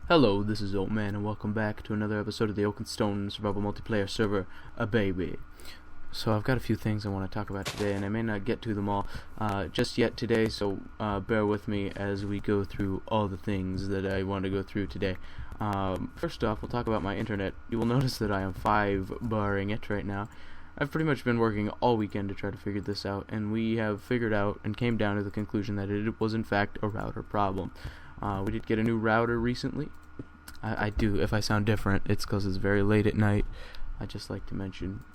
Hello, this is Old Man, and welcome back to another episode of the OakenStone survival multiplayer server, a baby. So I've got a few things I want to talk about today, and I may not get to them all just yet today, so bear with me as we go through all the things that I want to go through today. First off, we'll talk about my internet. You will notice that I am 5-barring it right now. I've pretty much been working all weekend to try to figure this out, and we have figured out and came down to the conclusion that it was in fact a router problem. We did get a new router recently. I do, if I sound different, it's because it's very late at night. I just like to mention.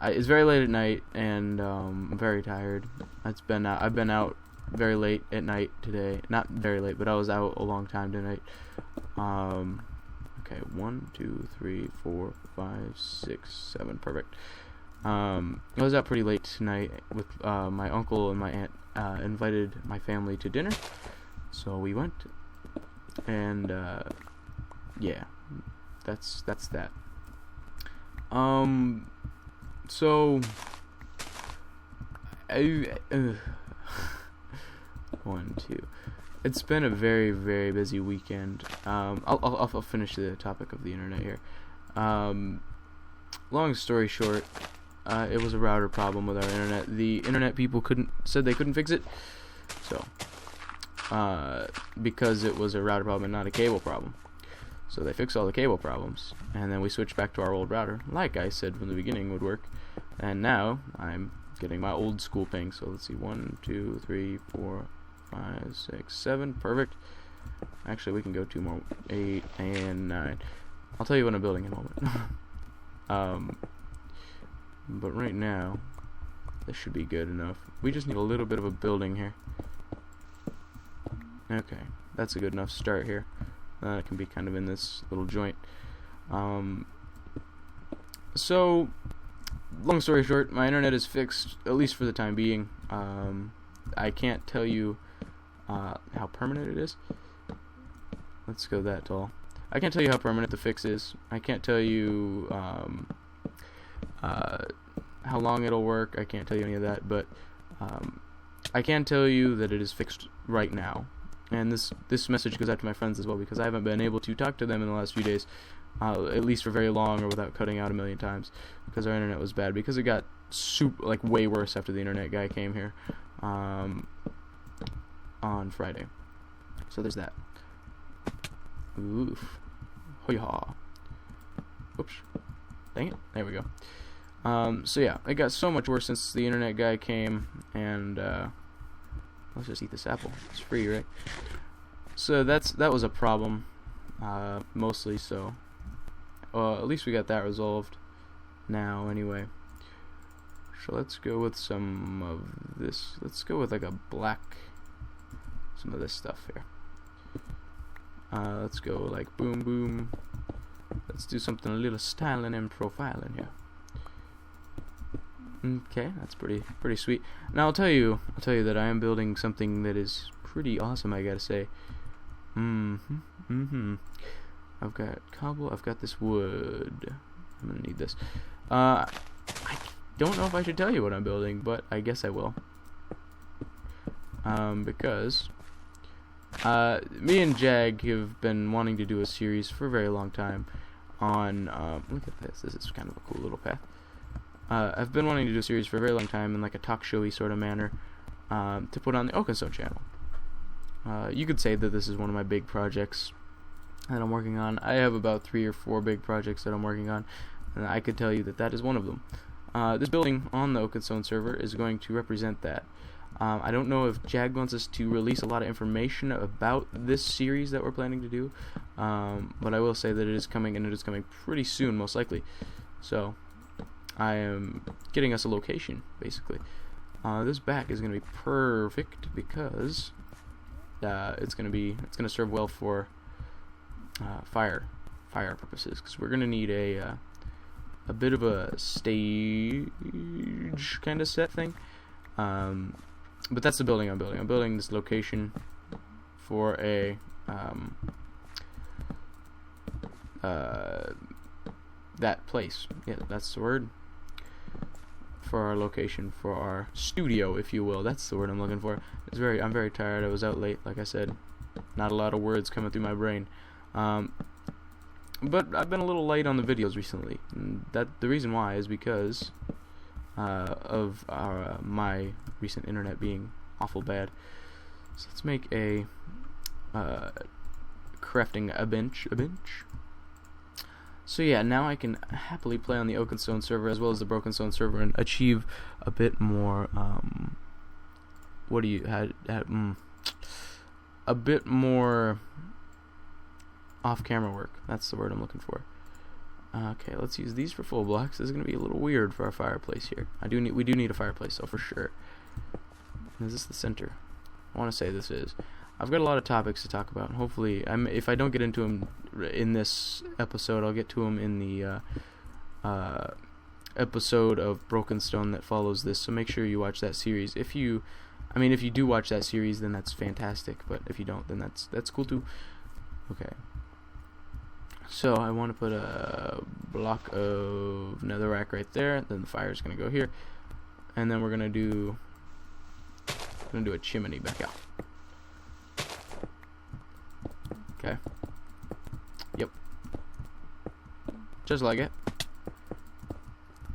It's very late at night, and I'm very tired. I've been out very late at night today. Not very late, but I was out a long time tonight. Okay, 1, 2, 3, 4, 5, 6, 7, perfect. I was out pretty late tonight with my uncle and my aunt invited my family to dinner, so we went, and yeah, that's that. So one, two. It's been a very, very busy weekend. I'll finish the topic of the internet here. Long story short, it was a router problem with our internet. The internet people said they couldn't fix it. So, because it was a router problem and not a cable problem. So they fixed all the cable problems, and then we switched back to our old router, like I said from the beginning would work. And now I'm getting my old school ping. So let's see, 1, 2, 3, 4, 5, 6, 7, perfect. Actually, we can go 2 more, 8 and 9. I'll tell you what I'm building in a moment. But right now, this should be good enough. We just need a little bit of a building here. Okay, that's a good enough start here. It can be kind of in this little joint. So, long story short, my internet is fixed, at least for the time being. I can't tell you how permanent it is. Let's go that tall. I can't tell you how permanent the fix is. I can't tell you how long it'll work. I can't tell you any of that, but I can tell you that it is fixed right now. And this message goes out to my friends as well, because I haven't been able to talk to them in the last few days, at least for very long, or without cutting out a million times, because our internet was bad. Because it got way worse after the internet guy came here on Friday. So there's that. Oof. Hoo-yah. Oops. Dang it. There we go. So yeah, it got so much worse since the internet guy came, and let's just eat this apple. It's free, right? So that was a problem, mostly. So at least we got that resolved now, anyway. So let's go with some of this. Let's go with like a black, some of this stuff here. Let's go like boom, boom. Let's do something a little styling and profiling here. Okay, that's pretty sweet. Now I'll tell you that I am building something that is pretty awesome, I gotta say. I've got cobble. I've got this wood. I'm gonna need this. I don't know if I should tell you what I'm building, but I guess I will. Because me and Jag have been wanting to do a series for a very long time on. Look at this. This is kind of a cool little path. I've been wanting to do a series for a very long time in like a talk showy sort of manner, to put on the OakenStone channel. You could say that this is one of my big projects that I'm working on. I have about 3 or 4 big projects that I'm working on, and I could tell you that is one of them. This building on the OakenStone server is going to represent that. I don't know if Jag wants us to release a lot of information about this series that we're planning to do, but I will say that it is coming, and it is coming pretty soon, most likely. So I am getting us a location, basically. This back is going to be perfect because it's going to serve well for fire purposes, because we're going to need a bit of a stage kind of set thing. But that's the building I'm building. I'm building this location for a that place. Yeah, that's the word. For our location, for our studio, if you will. That's the word I'm looking for. I'm very tired. I was out late, like I said. Not a lot of words coming through my brain. But I've been a little light on the videos recently. And the reason why is because of my recent internet being awful bad. So let's make a crafting a bench. So yeah, now I can happily play on the OakenStone server as well as the BrokenStone server and achieve a bit more a bit more off-camera work. That's the word I'm looking for. Okay, let's use these for full blocks. This is gonna be a little weird for our fireplace here. We do need a fireplace, though, for sure. Is this the center? I want to say this is. I've got a lot of topics to talk about. Hopefully, if I don't get into them in this episode, I'll get to them in the episode of BrokenStone that follows this. So make sure you watch that series. If you do watch that series, then that's fantastic. But if you don't, then that's cool too. Okay. So I want to put a block of netherrack right there. Then the fire is gonna go here, and then we're gonna do a chimney back out. Okay. Yep. Just like it.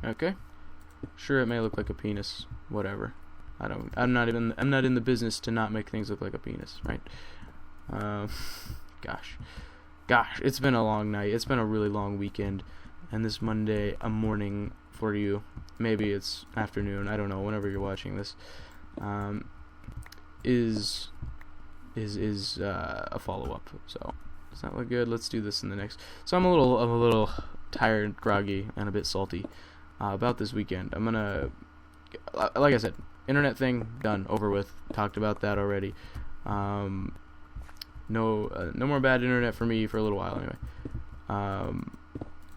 Okay. Sure, it may look like a penis. Whatever. I'm not in the business to not make things look like a penis, right? Gosh, it's been a long night. It's been a really long weekend, and this Monday, a morning for you. Maybe it's afternoon. I don't know. Whenever you're watching this, is a follow-up. So does that look good? Let's do this in the next. So I'm a little tired, groggy, and a bit salty about this weekend. I'm gonna, like I said, internet thing done, over with. Talked about that already. No more bad internet for me for a little while anyway.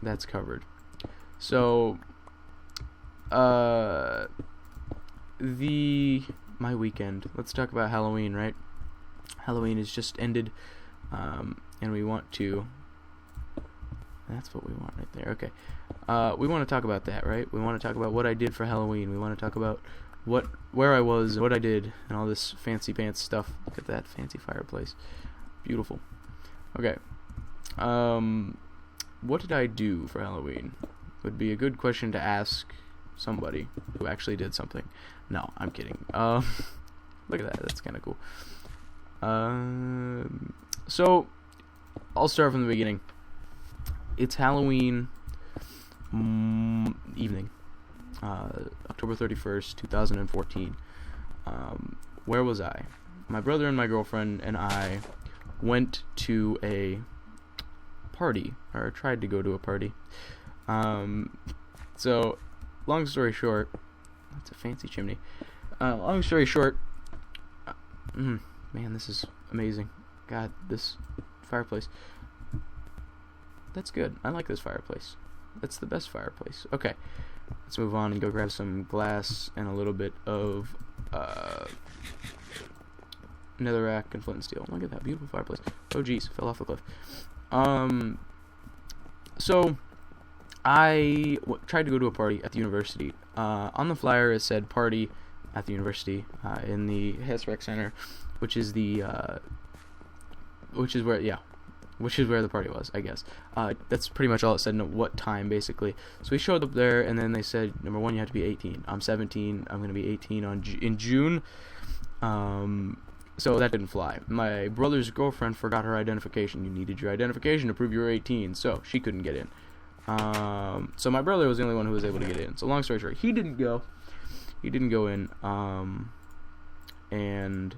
That's covered. So my weekend. Let's talk about Halloween, right? Halloween has just ended, and we want to. That's what we want right there. Okay, we want to talk about that, right? We want to talk about what I did for Halloween. We want to talk about where I was, what I did, and all this fancy pants stuff. Look at that fancy fireplace, beautiful. Okay, what did I do for Halloween? Would be a good question to ask somebody who actually did something. No, I'm kidding. Look at that. That's kind of cool. So I'll start from the beginning. It's Halloween evening, October 31st, 2014. Where was I? My brother and my girlfriend and I went to a party, or tried to go to a party. So, long story short, that's a fancy chimney. Long story short, man, this is amazing. God, this fireplace. That's good. I like this fireplace. That's the best fireplace. Okay, let's move on and go grab some glass and a little bit of netherrack and flint and steel. Look at that beautiful fireplace. Oh geez, fell off the cliff. So I tried to go to a party at the university. On the flyer it said party at the university in the Hess Rec Center, which is where the party was, I guess. That's pretty much all it said, and what time, basically. So we showed up there, and then they said, number one, you have to be 18. I'm 17. I'm going to be 18 in June. So that didn't fly. My brother's girlfriend forgot her identification. You needed your identification to prove you were 18, so she couldn't get in. So my brother was the only one who was able to get in. So long story short, he didn't go. He didn't go in. And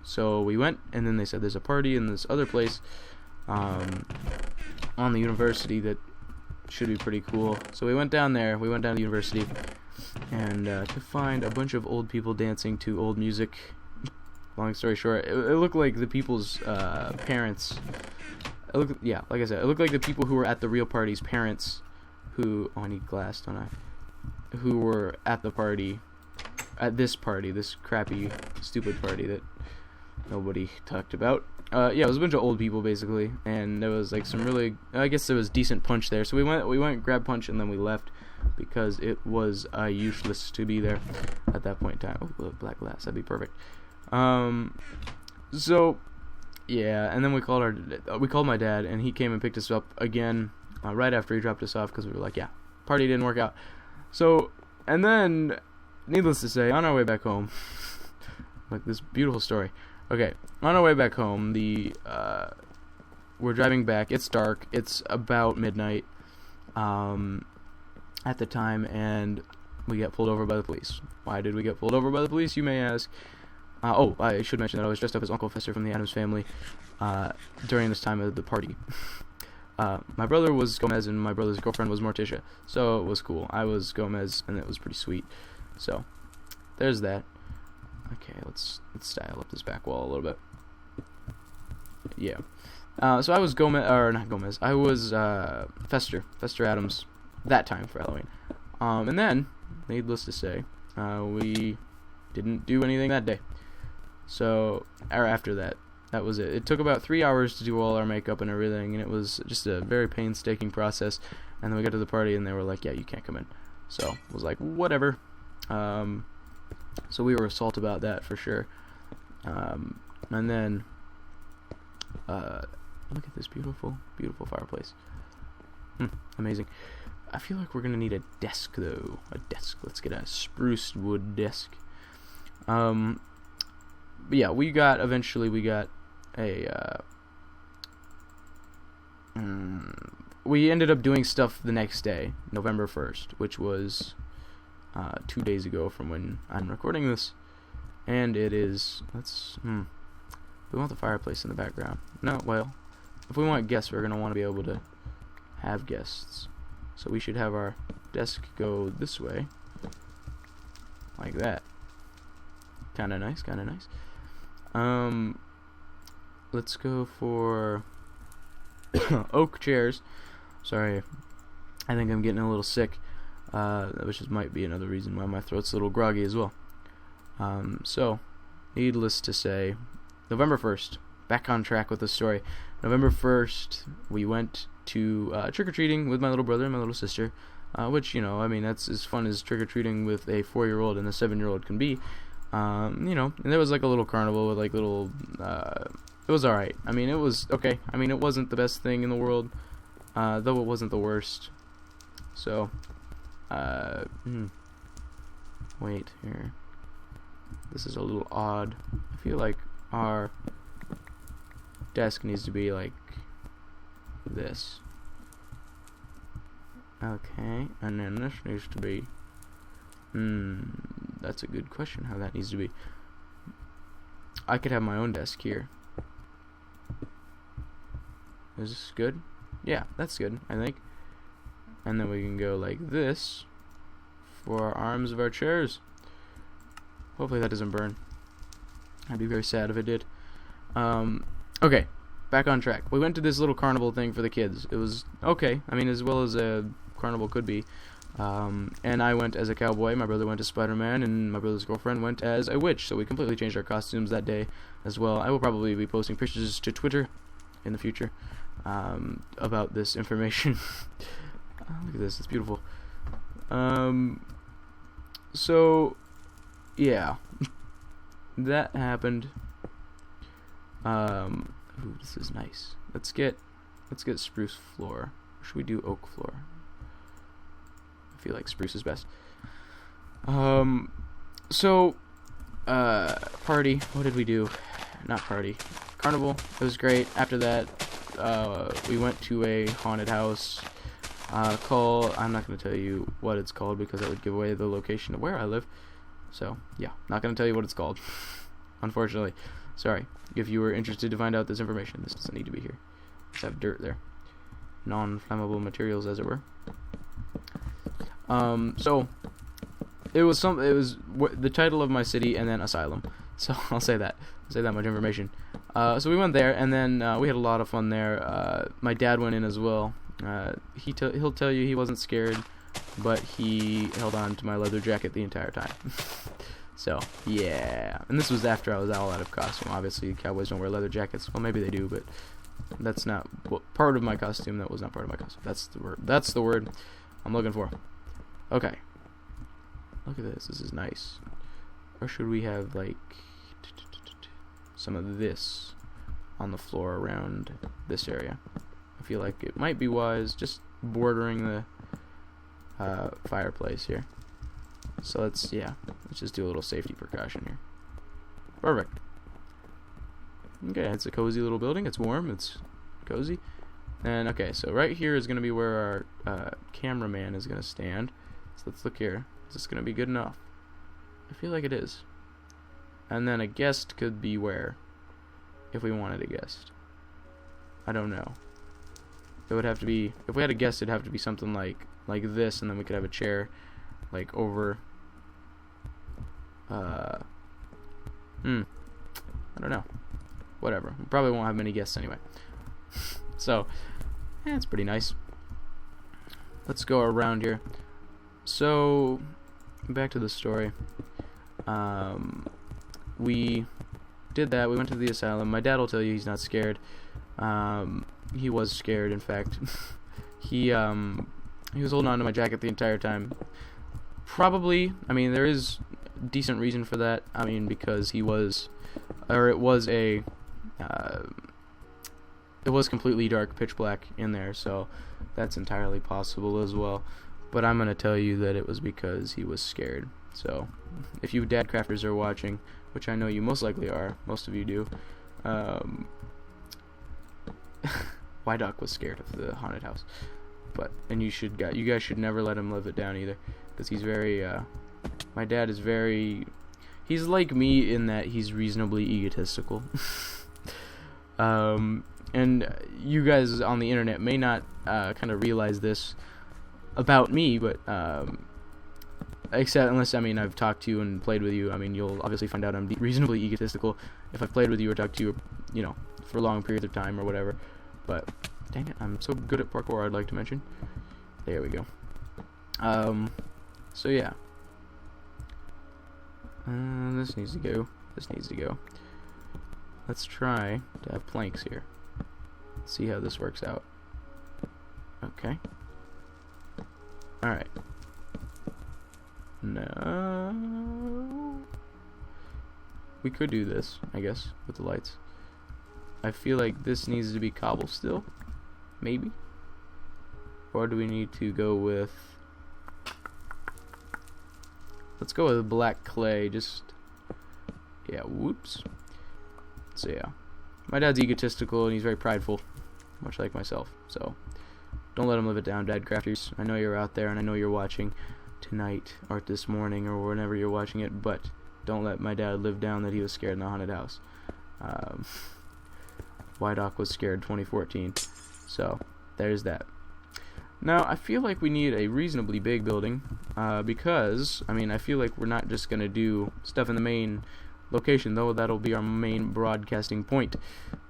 so we went, and then they said there's a party in this other place on the university that should be pretty cool. So we went down there. We went down to the university, and to find a bunch of old people dancing to old music. Long story short, it looked like the people's parents. Like I said, it looked like the people who were at the real party's parents, who I need glass, don't I? Who were at the party, at this party, this crappy, stupid party that nobody talked about. It was a bunch of old people basically, and there was like some really, I guess there was decent punch there. So we went grabbed punch, and then we left because it was useless to be there at that point in time. Oh, black glass, that'd be perfect. So Yeah, and then we called my dad, and he came and picked us up again right after he dropped us off, because we were like, yeah, party didn't work out. So, and then, needless to say, on our way back home, like this beautiful story. Okay, on our way back home, we're driving back. It's dark. It's about midnight at the time, and we get pulled over by the police. Why did we get pulled over by the police, you may ask? I should mention that I was dressed up as Uncle Fester from the Addams Family during this time of the party. My brother was Gomez, and my brother's girlfriend was Morticia, so it was cool. I was Gomez, and it was pretty sweet. So, there's that. Okay, let's style up this back wall a little bit. Yeah. So I was not Gomez. I was Fester Addams that time for Halloween. And then, needless to say, we didn't do anything that day. So, or after that, that was it. It took about 3 hours to do all our makeup and everything, and it was just a very painstaking process. And then we got to the party, and they were like, yeah, you can't come in. So, I was like, whatever. So we were assault about that for sure. And then, look at this beautiful, beautiful fireplace. Amazing. I feel like we're gonna need a desk though. A desk. Let's get a spruce wood desk. But yeah, eventually we got a, we ended up doing stuff the next day, November 1st, which was 2 days ago from when I'm recording this. And it is, we want the fireplace in the background. No, well, if we want guests, we're going to want to be able to have guests. So we should have our desk go this way. Like that. Kinda nice, kinda nice. Let's go for oak chairs. Sorry, I think I'm getting a little sick, which might be another reason why my throat's a little groggy as well. So, needless to say, November 1st, back on track with the story. November 1st, we went to trick-or-treating with my little brother and my little sister, which, I mean, that's as fun as trick-or-treating with a 4-year-old and a 7-year-old can be. And there was like a little carnival with like little, it was alright. I mean, it was okay. I mean, it wasn't the best thing in the world, though it wasn't the worst. So, wait here. This is a little odd. I feel like our desk needs to be like this. Okay, and then this needs to be, that's a good question how that needs to be. I could have my own desk here. Is this good? Yeah, that's good, I think. And then we can go like this for our arms of our chairs. Hopefully that doesn't burn. I'd be very sad if it did. Okay, back on track. We went to this little carnival thing for the kids. It was okay. I mean, as well as a carnival could be. And I went as a cowboy, my brother went as Spider-Man, and my brother's girlfriend went as a witch, so we completely changed our costumes that day as well. I will probably be posting pictures to Twitter in the future about this information. Look at this, it's beautiful. So, yeah, that happened. Ooh, this is nice. Let's get spruce floor. Or should we do oak floor? I feel like spruce is best. So, party. What did we do? Not party. Carnival. It was great. After that, we went to a haunted house. I'm not going to tell you what it's called because that would give away the location of where I live. So, yeah, not going to tell you what it's called. Unfortunately. Sorry. If you were interested to find out this information, this doesn't need to be here. Let's have dirt there. Non-flammable materials, as it were. So it was the title of my city and then asylum. So I'll say that much information. So we went there, and then we had a lot of fun there. My dad went in as well. He'll tell you he wasn't scared, but he held on to my leather jacket the entire time. So yeah, and this was after I was all out of costume. Obviously, cowboys don't wear leather jackets. Well, maybe they do, but that's not part of my costume. That was not part of my costume. That's the word I'm looking for. Okay. Look at this. This is nice. Or should we have like some of this on the floor around this area. I feel like it might be wise, just bordering the fireplace here. So let's just do a little safety precaution here. Perfect. Okay, it's a cozy little building. It's warm. It's cozy. And okay, so right here is going to be where our cameraman is going to stand. So let's look here. Is this going to be good enough? I feel like it is. And then a guest could be where? If we wanted a guest. I don't know. It would have to be, if we had a guest, it'd have to be something like this, and then we could have a chair like over I don't know. Whatever. We probably won't have many guests anyway. So, yeah, it's pretty nice. Let's go around here. So, back to the story. We did that. We went to the asylum. My dad will tell you he's not scared. He was scared, in fact. He was holding on to my jacket the entire time. Probably, I mean, there is decent reason for that. I mean, because it was completely dark, pitch black in there, so that's entirely possible as well. But I'm gonna tell you that it was because he was scared. So, if you dad crafters are watching, which I know you most likely are, most of you do, Wydock was scared of the haunted house. And you guys should never let him live it down either, because he's very, my dad is very, he's like me in that he's reasonably egotistical. And you guys on the internet may not kind of realize this about me, but unless, I mean, I've talked to you and played with you, I mean, you'll obviously find out I'm reasonably egotistical if I've played with you or talked to you, you know, for long periods of time or whatever. But dang it, I'm so good at parkour, I'd like to mention. There we go. So yeah. This needs to go. This needs to go. Let's try to have planks here. See how this works out. Okay. Alright. No. We could do this, I guess, with the lights. I feel like this needs to be cobble still. Maybe. Or do we need to go with... Let's go with black clay, just... Yeah, whoops. So yeah. My dad's egotistical and he's very prideful, much like myself. So, don't let him live it down, dad crafters. I know you're out there and I know you're watching tonight, or this morning, or whenever you're watching it, but don't let my dad live down that he was scared in the haunted house. Wydock was scared 2014. So, there's that. Now, I feel like we need a reasonably big building, because, I mean, I feel like we're not just going to do stuff in the main location, though that'll be our main broadcasting point.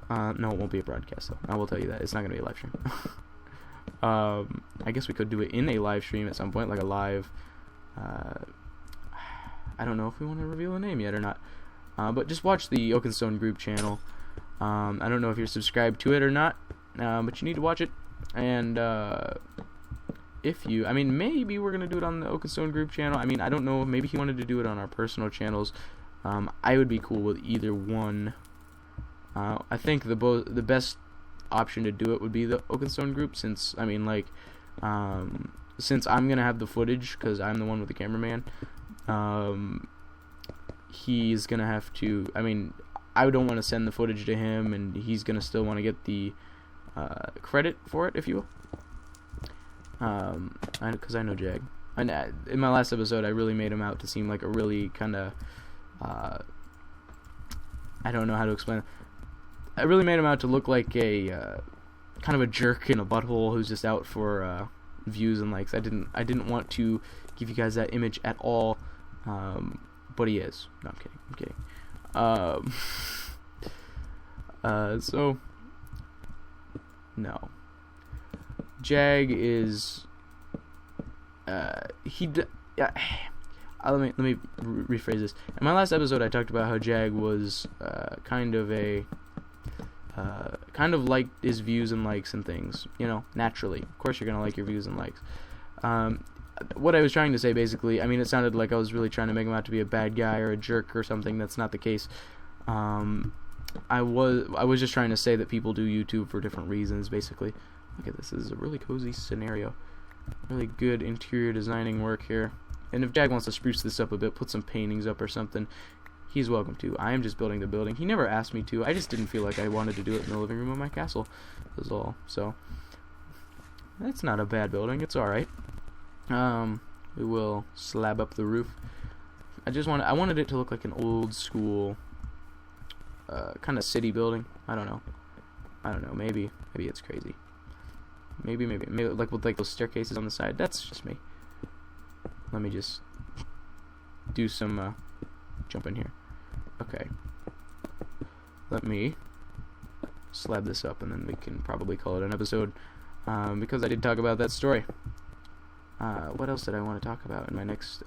No, it won't be a broadcast, though. I will tell you that. It's not going to be a live stream. I guess we could do it in a live stream at some point, like a live... I don't know if we want to reveal a name yet or not. But just watch the OakenStone group channel. I don't know if you're subscribed to it or not, but you need to watch it. And if you, I mean, maybe we're gonna do it on the OakenStone group channel. I mean, I don't know. Maybe he wanted to do it on our personal channels. I would be cool with either one. I think the best option to do it would be the OakenStone group, since I mean, like, since I'm gonna have the footage because I'm the one with the cameraman. He's gonna have to. I mean, I don't want to send the footage to him, and he's gonna still want to get the credit for it, if you will. Because I know Jag. And in my last episode, I really made him out to seem like a really kind of, I don't know how to explain it. I really made him out to look like a kind of a jerk in a butthole who's just out for views and likes. I didn't want to give you guys that image at all, but he is. No, I'm kidding. So no. Jag is let me rephrase this. In my last episode, I talked about how Jag was kind of liked his views and likes and things, you know, naturally. Of course, you're gonna like your views and likes. What I was trying to say, basically, I mean, it sounded like I was really trying to make him out to be a bad guy or a jerk or something. That's not the case. I was just trying to say that people do YouTube for different reasons, basically. Look at this. This is a really cozy scenario. Really good interior designing work here. And if Jag wants to spruce this up a bit, put some paintings up or something, he's welcome to. I am just building the building. He never asked me to. I just didn't feel like I wanted to do it in the living room of my castle. That was all. So that's not a bad building. It's alright. We will slab up the roof. I wanted it to look like an old school kind of city building. I don't know. Maybe it's crazy. Maybe like with like those staircases on the side. That's just me. Let me just do some jump in here. Okay. Let me slab this up, and then we can probably call it an episode, because I did talk about that story. What else did I want to talk about in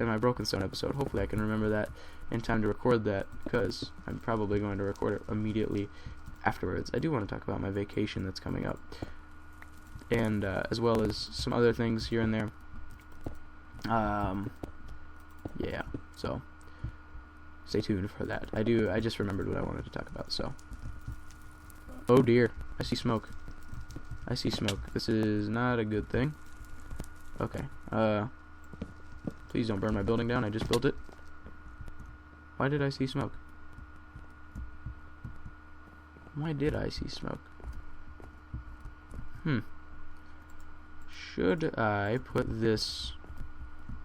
my Broken Stone episode? Hopefully I can remember that in time to record that, because I'm probably going to record it immediately afterwards. I do want to talk about my vacation that's coming up, and as well as some other things here and there. Yeah, so stay tuned for that. I just remembered what I wanted to talk about, so. Oh dear, I see smoke. This is not a good thing. Okay, please don't burn my building down. I just built it. Why did I see smoke? Should I put this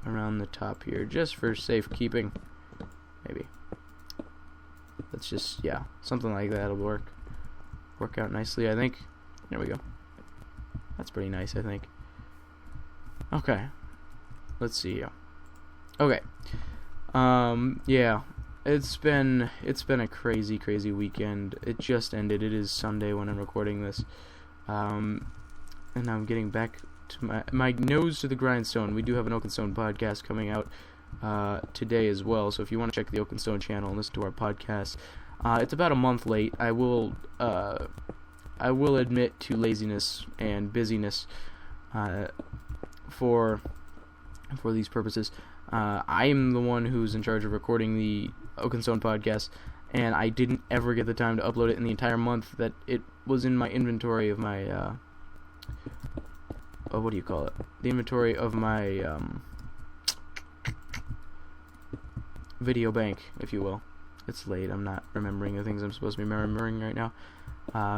around the top here just for safekeeping? Maybe. Let's just, yeah, something like that'll work out nicely, I think. There we go. That's pretty nice, I think. Okay, let's see. Okay, yeah, it's been a crazy weekend. It just ended. It is Sunday when I'm recording this, and I'm getting back to my nose to the grindstone. We do have an OakenStone podcast coming out today as well, so if you want to check the OakenStone channel and listen to our podcast, it's about a month late. I will admit to laziness and busyness for these purposes. I am the one who's in charge of recording the OakenStone podcast, and I didn't ever get the time to upload it in the entire month that it was in my inventory of my what do you call it? The inventory of my video bank, if you will. It's late. I'm not remembering the things I'm supposed to be remembering right now.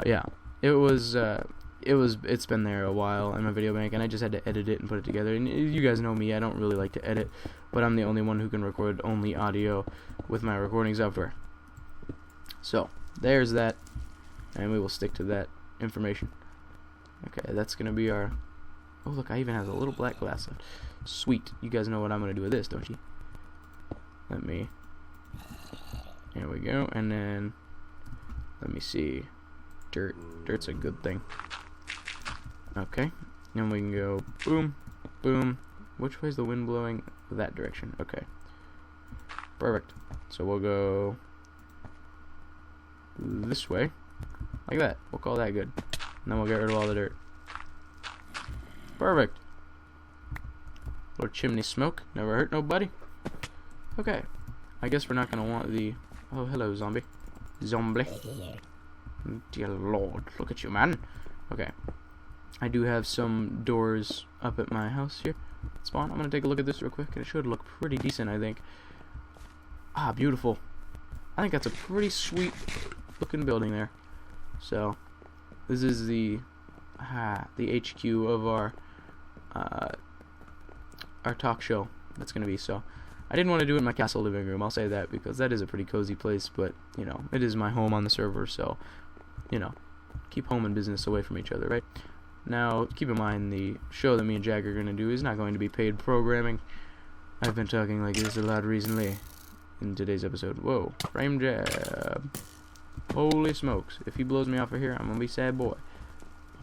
Yeah, it's been there a while in my video bank, and I just had to edit it and put it together. And you guys know me, I don't really like to edit, but I'm the only one who can record only audio with my recording software. So there's that, and we will stick to that information. Okay, that's gonna be our. Oh look, I even have a little black glass left. Sweet. You guys know what I'm gonna do with this, don't you? Let me. Here we go, and then let me see. Dirt's a good thing. Okay, and we can go boom, boom. Which way's the wind blowing? That direction. Okay, perfect. So we'll go this way, like that. We'll call that good. And then we'll get rid of all the dirt. Perfect. Little chimney smoke, never hurt nobody. Okay, I guess we're not gonna want the. Oh, hello, zombie. Dear Lord, look at you, man. Okay. I do have some doors up at my house here. Spawn, I'm going to take a look at this real quick. It should look pretty decent, I think. Ah, beautiful. I think that's a pretty sweet looking building there. So, this is the HQ of our talk show that's going to be. So, I didn't want to do it in my castle living room, I'll say that, because that is a pretty cozy place, but, you know, it is my home on the server, so, you know, keep home and business away from each other, right? Now, keep in mind, the show that me and Jack are going to do is not going to be paid programming. I've been talking like this a lot recently in today's episode. Whoa, frame jab. Holy smokes. If he blows me off of here, I'm going to be sad boy.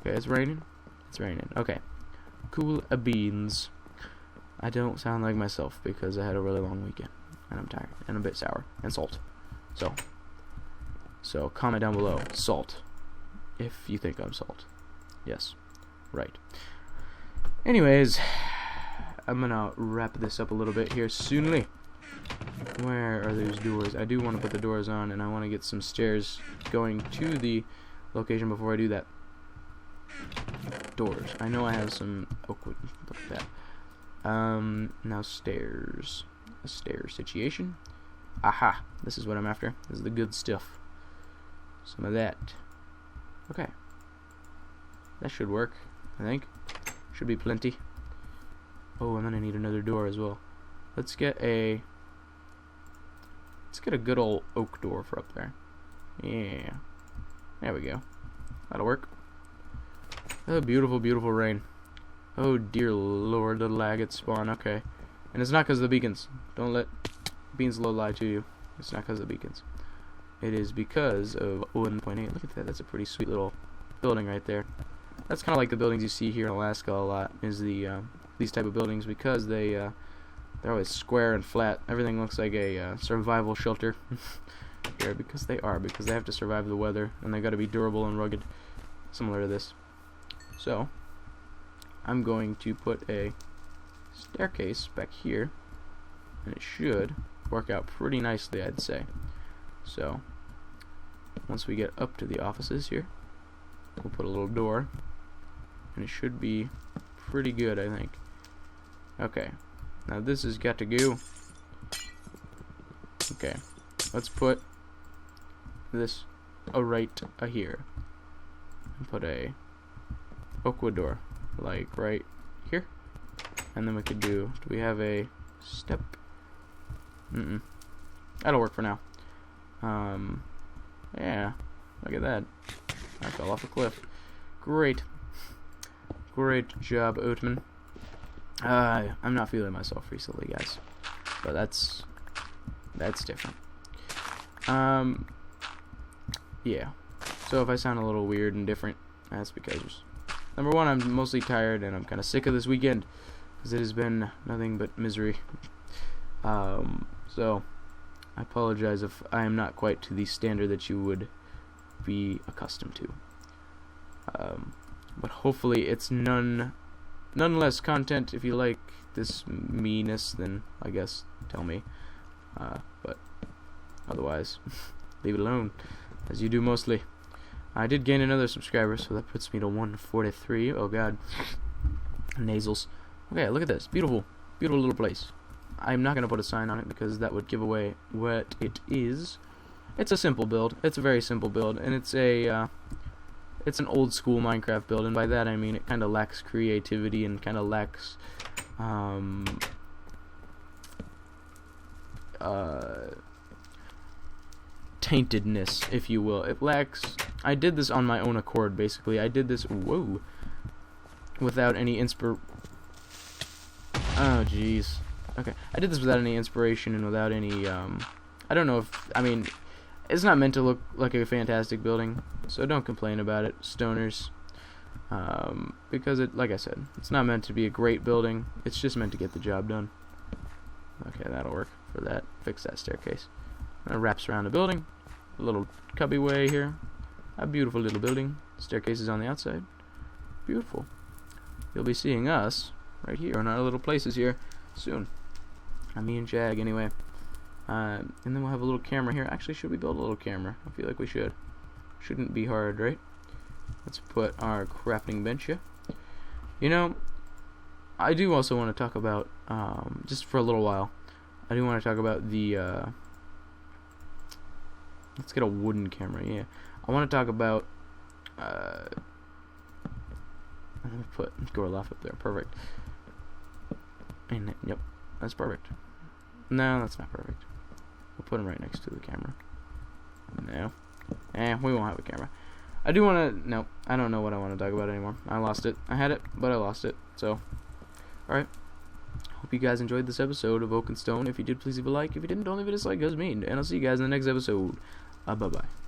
Okay, it's raining? It's raining. Okay. Cool beans. I don't sound like myself because I had a really long weekend and I'm tired and a bit sour and salt. So comment down below, salt, if you think I'm salt. Yes, right. Anyways, I'm gonna wrap this up a little bit here soonly. Where are those doors? I do want to put the doors on, and I want to get some stairs going to the location before I do that. Doors. I know I have some oak wood. Look at that. Now stairs. A stair situation. Aha! This is what I'm after. This is the good stuff. Some of that. Okay. That should work, I think. Should be plenty. Oh, I'm gonna need another door as well. Let's get a good old oak door for up there. Yeah. There we go. That'll work. Oh, beautiful, beautiful rain. Oh dear lord, the lag at spawn. Okay. And it's not because of the beacons. Don't let Beans Low lie to you. It's not because of the beacons. It is because of 1.8. Look at that. That's a pretty sweet little building right there. That's kind of like the buildings you see here in Alaska a lot. Is these type of buildings, because they're always square and flat. Everything looks like a survival shelter here, because they have to survive the weather, and they got to be durable and rugged, similar to this. So I'm going to put a staircase back here, and it should work out pretty nicely, I'd say. So once we get up to the offices here, we'll put a little door, and it should be pretty good, I think. Okay, now this has got to go. Okay, let's put this right here, and put a oakwood door like right here, and then we could do we have a step? That'll work for now. Yeah, look at that. I fell off a cliff. Great. Great job, Oatman. I'm not feeling myself recently, guys. But that's different. Yeah. So if I sound a little weird and different, that's because, number one, I'm mostly tired and I'm kind of sick of this weekend, because it has been nothing but misery. So I apologize if I am not quite to the standard that you would be accustomed to. But hopefully it's none less content. If you like this meanness, then I guess tell me. But otherwise, leave it alone, as you do mostly. I did gain another subscriber, so that puts me to 143. Oh god. Nasals. Okay, look at this. Beautiful. Beautiful little place. I'm not going to put a sign on it because that would give away what it is. It's a simple build. It's a very simple build, and it's an old school Minecraft build, and by that I mean it kind of lacks creativity and kind of lacks taintedness, if you will. It lacks. I did this on my own accord, basically. I did this without any oh jeez. Okay, I did this without any inspiration and without any I don't know if, I mean, it's not meant to look like a fantastic building, so don't complain about it, stoners. Because it, like I said, it's not meant to be a great building. It's just meant to get the job done. Okay, that'll work for that. Fix that staircase. It wraps around the building. A little cubby way here. A beautiful little building. Staircase is on the outside. Beautiful. You'll be seeing us right here in our little places here soon. Me and Jag, anyway. And then we'll have a little camera here. Actually, should we build a little camera? I feel like we should. Shouldn't be hard, right? Let's put our crafting bench here. You know, I do also want to talk about, just for a little while, I do want to talk about the, let's get a wooden camera, yeah. I want to talk about, let me put Gorloff up there, perfect. And, yep, that's perfect. No, that's not perfect. We'll put him right next to the camera. No. We won't have a camera. I do want to... No, I don't know what I want to talk about anymore. I lost it. I had it, but I lost it. So, alright. Hope you guys enjoyed this episode of OakenStone. If you did, please leave a like. If you didn't, don't leave a dislike. It was mean. And I'll see you guys in the next episode. Bye-bye.